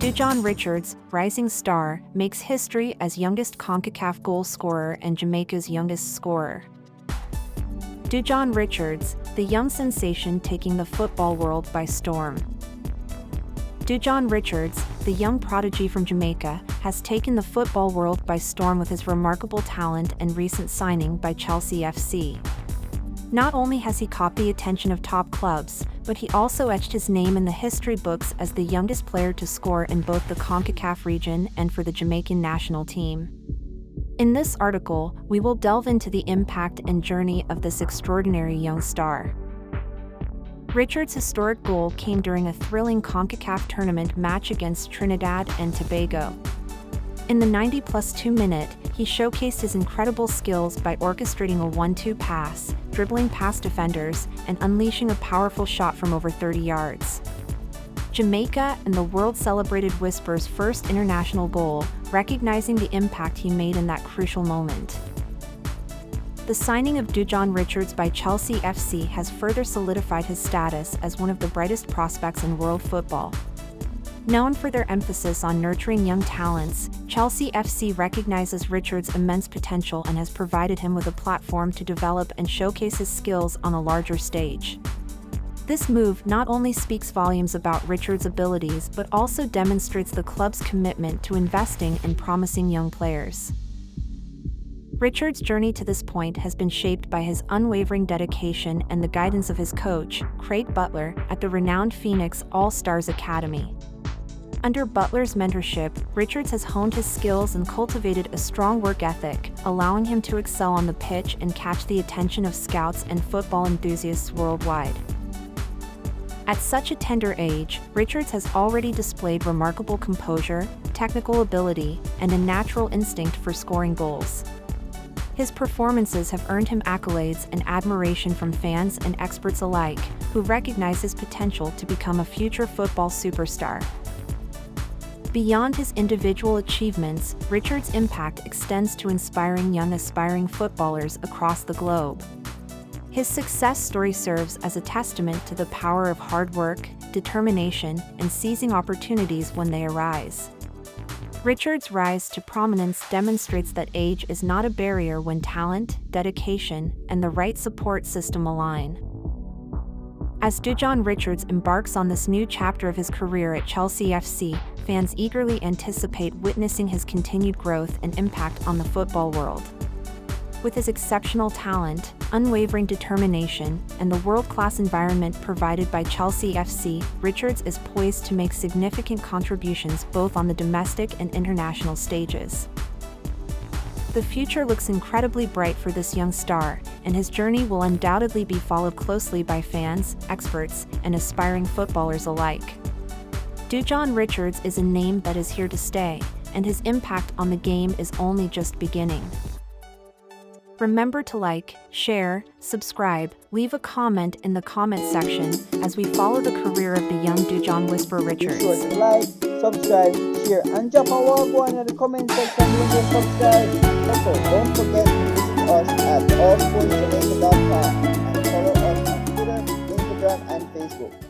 Dujuan Richards, rising star, makes history as youngest CONCACAF goal scorer and Jamaica's youngest scorer. Dujuan Richards, the young sensation taking the football world by storm. Dujuan Richards, the young prodigy from Jamaica, has taken the football world by storm with his remarkable talent and recent signing by Chelsea FC. Not only has he caught the attention of top clubs, but he also etched his name in the history books as the youngest player to score in both the CONCACAF region and for the Jamaican national team. In this article, we will delve into the impact and journey of this extraordinary young star. Richards' historic goal came during a thrilling CONCACAF tournament match against Trinidad and Tobago. In the 90+2 minute, he showcased his incredible skills by orchestrating a 1-2 pass, dribbling past defenders, and unleashing a powerful shot from over 30 yards. Jamaica and the world celebrated Whisper's first international goal, recognizing the impact he made in that crucial moment. The signing of Dujuan Richards by Chelsea FC has further solidified his status as one of the brightest prospects in world football. Known for their emphasis on nurturing young talents, Chelsea FC recognizes Richards' immense potential and has provided him with a platform to develop and showcase his skills on a larger stage. This move not only speaks volumes about Richards' abilities but also demonstrates the club's commitment to investing in promising young players. Richards' journey to this point has been shaped by his unwavering dedication and the guidance of his coach, Craig Butler, at the renowned Phoenix All-Stars Academy. Under Butler's mentorship, Richards has honed his skills and cultivated a strong work ethic, allowing him to excel on the pitch and catch the attention of scouts and football enthusiasts worldwide. At such a tender age, Richards has already displayed remarkable composure, technical ability, and a natural instinct for scoring goals. His performances have earned him accolades and admiration from fans and experts alike, who recognize his potential to become a future football superstar. Beyond his individual achievements, Richards' impact extends to inspiring young aspiring footballers across the globe. His success story serves as a testament to the power of hard work, determination, and seizing opportunities when they arise. Richards' rise to prominence demonstrates that age is not a barrier when talent, dedication, and the right support system align. As Dujuan Richards embarks on this new chapter of his career at Chelsea FC, fans eagerly anticipate witnessing his continued growth and impact on the football world. With his exceptional talent, unwavering determination, and the world-class environment provided by Chelsea FC, Richards is poised to make significant contributions both on the domestic and international stages. The future looks incredibly bright for this young star, and his journey will undoubtedly be followed closely by fans, experts, and aspiring footballers alike. Dujuan Richards is a name that is here to stay, and his impact on the game is only just beginning. Remember to like, share, subscribe, leave a comment in the comment section as we follow the career of the young Dujuan Whisper Richards. Be sure to like, subscribe, share, and drop a wall in the comment section when you subscribe. Also, don't forget to visit us at allsportsjamaica.com and follow us on Twitter, Instagram, and Facebook.